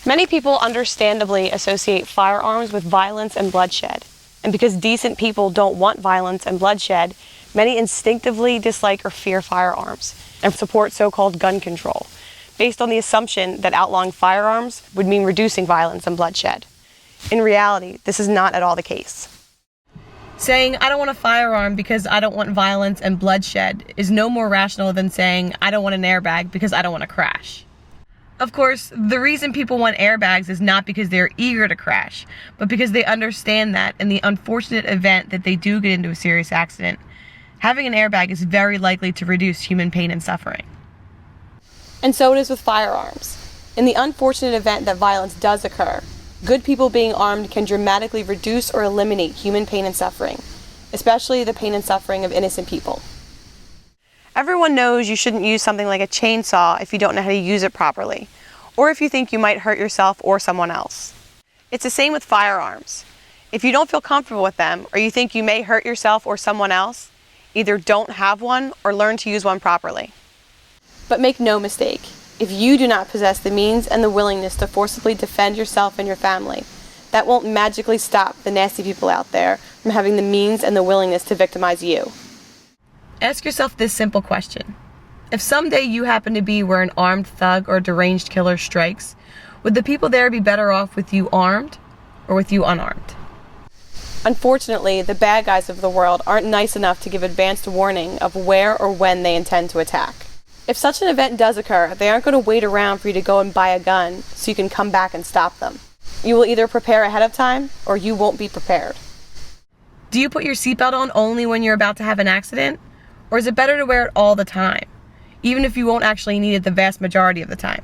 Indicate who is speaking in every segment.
Speaker 1: Many people understandably associate firearms with violence and bloodshed. And because decent people don't want violence and bloodshed, many instinctively dislike or fear firearms and support so-called gun control, based on the assumption that outlawing firearms would mean reducing violence and bloodshed. In reality, this is not at all the case. Saying, I don't want a firearm because I don't want violence and bloodshed is no more rational than saying, I don't want an airbag because I don't want to crash. Of course, the reason people want airbags is not because they're eager to crash, but because they understand that in the unfortunate event that they do get into a serious accident, having an airbag is very likely to reduce human pain and suffering. And so it is with firearms. In the unfortunate event that violence does occur, good people being armed can dramatically reduce or eliminate human pain and suffering, especially the pain and suffering of innocent people. Everyone knows you shouldn't use something like a chainsaw if you don't know how to use it properly, or if you think you might hurt yourself or someone else. It's the same with firearms. If you don't feel comfortable with them, or you think you may hurt yourself or someone else, either don't have one or learn to use one properly. But make no mistake, if you do not possess the means and the willingness to forcibly defend yourself and your family, that won't magically stop the nasty people out there from having the means and the willingness to victimize you. Ask yourself this simple question. If someday you happen to be where an armed thug or deranged killer strikes, would the people there be better off with you armed or with you unarmed? Unfortunately, the bad guys of the world aren't nice enough to give advanced warning of where or when they intend to attack. If such an event does occur, they aren't going to wait around for you to go and buy a gun so you can come back and stop them. You will either prepare ahead of time or you won't be prepared. Do you put your seatbelt on only when you're about to have an accident? Or is it better to wear it all the time, even if you won't actually need it the vast majority of the time?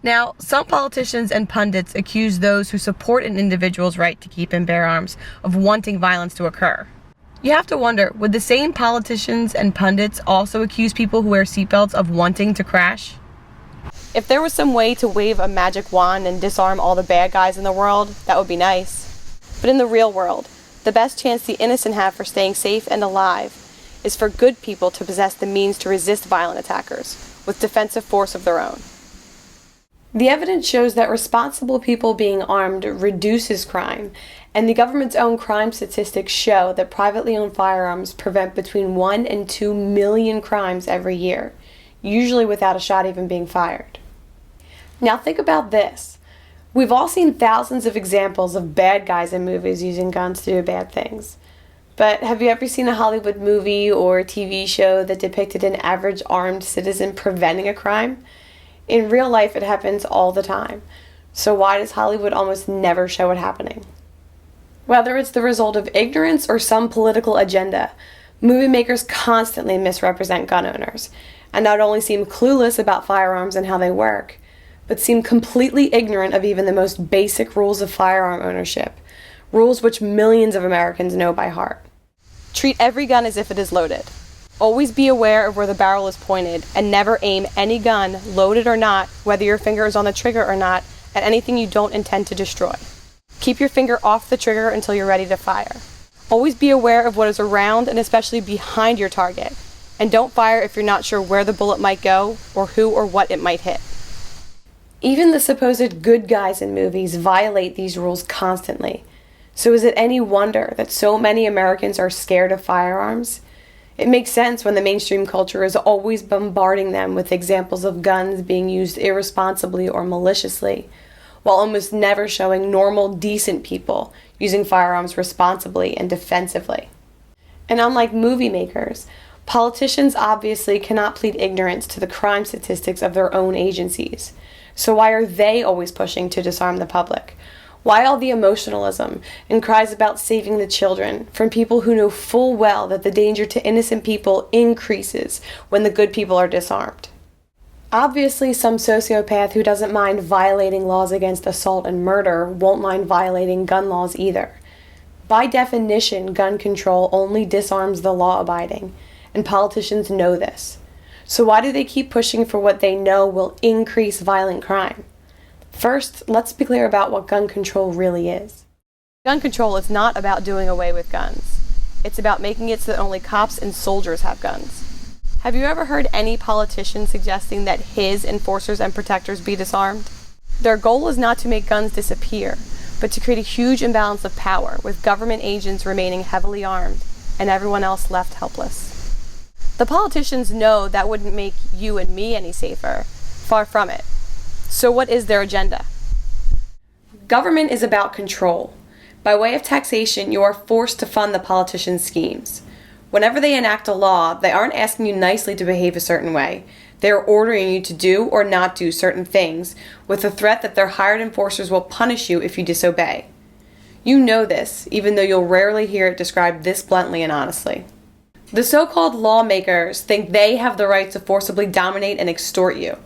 Speaker 1: Now, some politicians and pundits accuse those who support an individual's right to keep and bear arms of wanting violence to occur. You have to wonder, would the same politicians and pundits also accuse people who wear seatbelts of wanting to crash? If there was some way to wave a magic wand and disarm all the bad guys in the world, that would be nice. But in the real world, the best chance the innocent have for staying safe and alive is for good people to possess the means to resist violent attackers with defensive force of their own. The evidence shows that responsible people being armed reduces crime, and the government's own crime statistics show that privately owned firearms prevent between 1 and 2 million crimes every year, usually without a shot even being fired. Now think about this. We've all seen thousands of examples of bad guys in movies using guns to do bad things. But have you ever seen a Hollywood movie or TV show that depicted an average armed citizen preventing a crime? In real life, it happens all the time. So why does Hollywood almost never show it happening? Whether it's the result of ignorance or some political agenda, movie makers constantly misrepresent gun owners, and not only seem clueless about firearms and how they work, but seem completely ignorant of even the most basic rules of firearm ownership, rules which millions of Americans know by heart. Treat every gun as if it is loaded. Always be aware of where the barrel is pointed, and never aim any gun, loaded or not, whether your finger is on the trigger or not, at anything you don't intend to destroy. Keep your finger off the trigger until you're ready to fire. Always be aware of what is around and especially behind your target, and don't fire if you're not sure where the bullet might go or who or what it might hit. Even the supposed good guys in movies violate these rules constantly. So is it any wonder that so many Americans are scared of firearms? It makes sense when the mainstream culture is always bombarding them with examples of guns being used irresponsibly or maliciously, while almost never showing normal, decent people using firearms responsibly and defensively. And unlike movie makers, politicians obviously cannot plead ignorance to the crime statistics of their own agencies. So why are they always pushing to disarm the public? Why all the emotionalism and cries about saving the children from people who know full well that the danger to innocent people increases when the good people are disarmed? Obviously, some sociopath who doesn't mind violating laws against assault and murder won't mind violating gun laws either. By definition, gun control only disarms the law-abiding, and politicians know this. So why do they keep pushing for what they know will increase violent crime? First, let's be clear about what gun control really is. Gun control is not about doing away with guns. It's about making it so that only cops and soldiers have guns. Have you ever heard any politician suggesting that his enforcers and protectors be disarmed? Their goal is not to make guns disappear, but to create a huge imbalance of power, with government agents remaining heavily armed and everyone else left helpless. The politicians know that wouldn't make you and me any safer. Far from it. So what is their agenda? Government is about control. By way of taxation, you are forced to fund the politicians' schemes. Whenever they enact a law, they aren't asking you nicely to behave a certain way. They are ordering you to do or not do certain things, with the threat that their hired enforcers will punish you if you disobey. You know this, even though you'll rarely hear it described this bluntly and honestly. The so-called lawmakers think they have the right to forcibly dominate and extort you.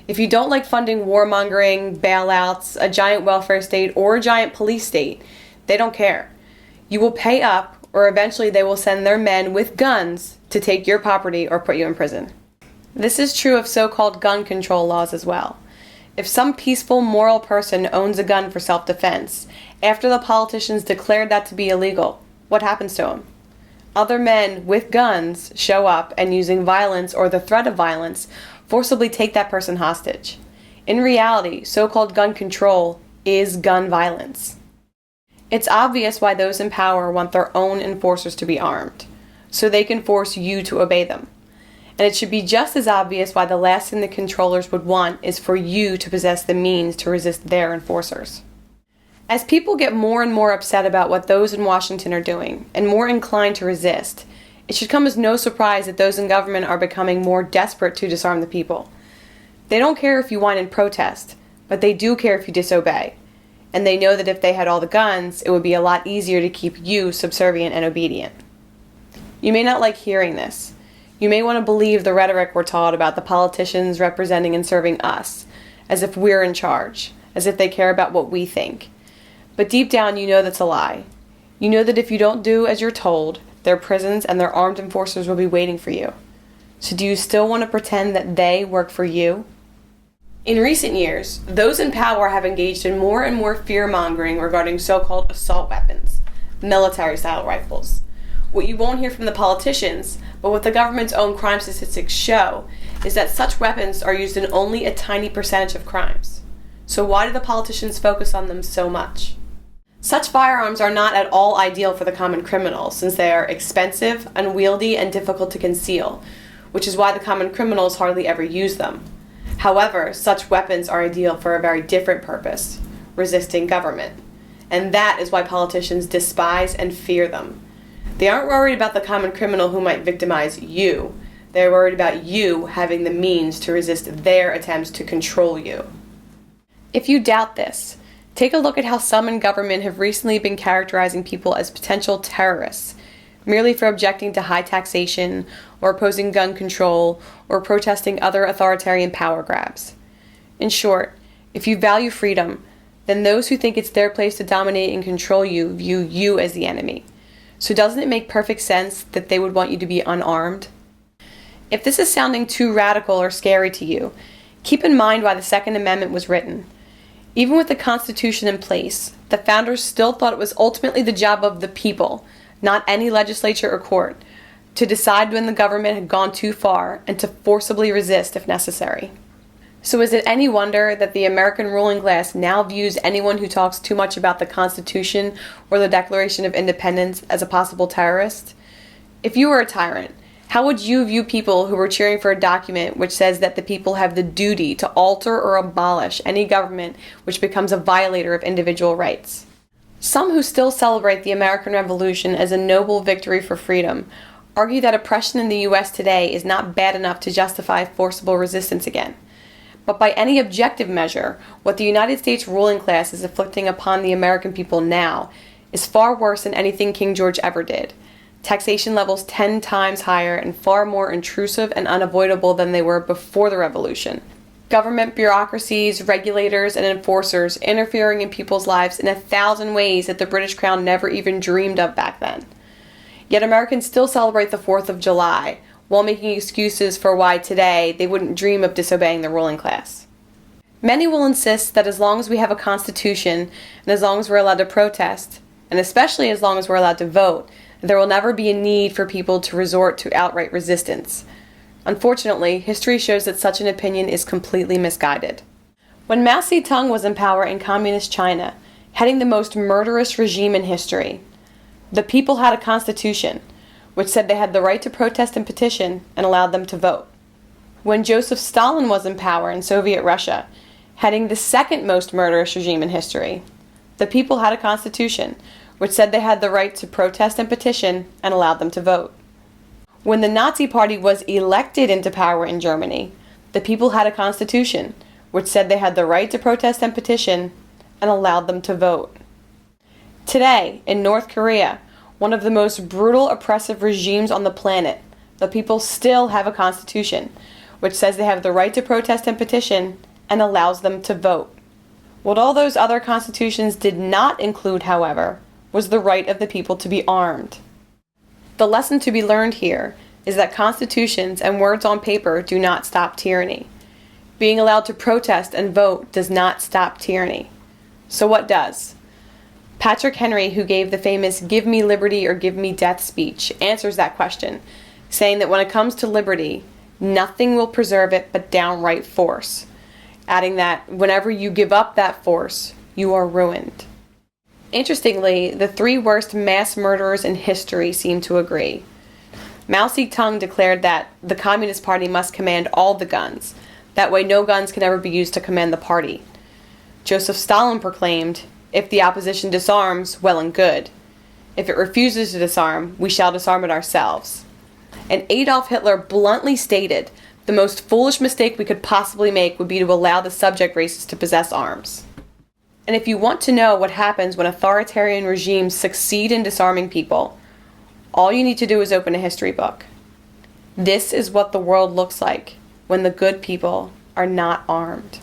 Speaker 1: If you don't like funding warmongering, bailouts, a giant welfare state, or a giant police state, they don't care. You will pay up, or eventually they will send their men with guns to take your property or put you in prison. This is true of so-called gun control laws as well. If some peaceful, moral person owns a gun for self-defense, after the politicians declared that to be illegal, what happens to him? Other men with guns show up and, using violence or the threat of violence, forcibly take that person hostage. In reality, so-called gun control is gun violence. It's obvious why those in power want their own enforcers to be armed, so they can force you to obey them. And it should be just as obvious why the last thing the controllers would want is for you to possess the means to resist their enforcers. As people get more and more upset about what those in Washington are doing, and more inclined to resist, it should come as no surprise that those in government are becoming more desperate to disarm the people. They don't care if you whine and protest, but they do care if you disobey. And they know that if they had all the guns, it would be a lot easier to keep you subservient and obedient. You may not like hearing this. You may want to believe the rhetoric we're taught about the politicians representing and serving us, as if we're in charge, as if they care about what we think. But deep down, you know that's a lie. You know that if you don't do as you're told, their prisons and their armed enforcers will be waiting for you. So do you still want to pretend that they work for you? In recent years, those in power have engaged in more and more fear-mongering regarding so-called assault weapons, military-style rifles. What you won't hear from the politicians, but what the government's own crime statistics show, is that such weapons are used in only a tiny percentage of crimes. So why do the politicians focus on them so much? Such firearms are not at all ideal for the common criminal, since they are expensive, unwieldy, and difficult to conceal, which is why the common criminals hardly ever use them. However, such weapons are ideal for a very different purpose: resisting government. And that is why politicians despise and fear them. They aren't worried about the common criminal who might victimize you. They're worried about you having the means to resist their attempts to control you. If you doubt this, take a look at how some in government have recently been characterizing people as potential terrorists, merely for objecting to high taxation, or opposing gun control, or protesting other authoritarian power grabs. In short, if you value freedom, then those who think it's their place to dominate and control you view you as the enemy. So doesn't it make perfect sense that they would want you to be unarmed? If this is sounding too radical or scary to you, keep in mind why the Second Amendment was written. Even with the Constitution in place, the founders still thought it was ultimately the job of the people, not any legislature or court, to decide when the government had gone too far and to forcibly resist if necessary. So is it any wonder that the American ruling class now views anyone who talks too much about the Constitution or the Declaration of Independence as a possible terrorist? If you were a tyrant, how would you view people who were cheering for a document which says that the people have the duty to alter or abolish any government which becomes a violator of individual rights? Some who still celebrate the American Revolution as a noble victory for freedom argue that oppression in the U.S. today is not bad enough to justify forcible resistance again. But by any objective measure, what the United States ruling class is inflicting upon the American people now is far worse than anything King George ever did. Taxation levels 10 times higher and far more intrusive and unavoidable than they were before the revolution. Government bureaucracies, regulators, and enforcers interfering in people's lives in 1,000 ways that the British Crown never even dreamed of back then. Yet Americans still celebrate the 4th of July, while making excuses for why today they wouldn't dream of disobeying the ruling class. Many will insist that as long as we have a constitution, and as long as we're allowed to protest, and especially as long as we're allowed to vote, there will never be a need for people to resort to outright resistance. Unfortunately, history shows that such an opinion is completely misguided. When Mao Zedong was in power in communist China, heading the most murderous regime in history, the people had a constitution, which said they had the right to protest and petition and allowed them to vote. When Joseph Stalin was in power in Soviet Russia, heading the second most murderous regime in history, the people had a constitution, which said they had the right to protest and petition and allowed them to vote. When the Nazi Party was elected into power in Germany, the people had a constitution, which said they had the right to protest and petition and allowed them to vote. Today, in North Korea, one of the most brutal, oppressive regimes on the planet, the people still have a constitution, which says they have the right to protest and petition and allows them to vote. What all those other constitutions did not include, however, was the right of the people to be armed. The lesson to be learned here is that constitutions and words on paper do not stop tyranny. Being allowed to protest and vote does not stop tyranny. So what does? Patrick Henry, who gave the famous "Give me liberty or give me death" speech, answers that question, saying that when it comes to liberty, nothing will preserve it but downright force, adding that whenever you give up that force, you are ruined. Interestingly, the three worst mass murderers in history seem to agree. Mao Zedong declared that the Communist Party must command all the guns. That way no guns can ever be used to command the party. Joseph Stalin proclaimed, "If the opposition disarms, well and good. If it refuses to disarm, we shall disarm it ourselves." And Adolf Hitler bluntly stated, the most foolish mistake we could possibly make would be to allow the subject races to possess arms. And if you want to know what happens when authoritarian regimes succeed in disarming people, all you need to do is open a history book. This is what the world looks like when the good people are not armed.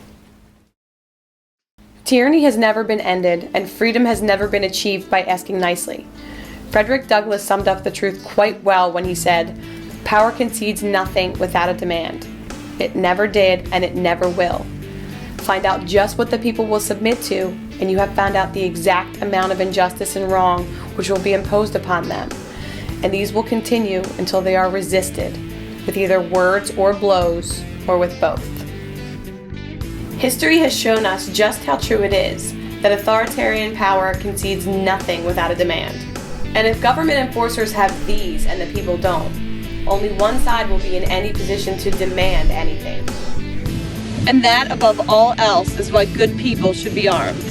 Speaker 1: Tyranny has never been ended, and freedom has never been achieved by asking nicely. Frederick Douglass summed up the truth quite well when he said, "Power concedes nothing without a demand. It never did, and it never will." Find out just what the people will submit to, and you have found out the exact amount of injustice and wrong which will be imposed upon them. And these will continue until they are resisted, with either words or blows, or with both. History has shown us just how true it is that authoritarian power concedes nothing without a demand. And if government enforcers have these and the people don't, only one side will be in any position to demand anything. And that, above all else, is why good people should be armed.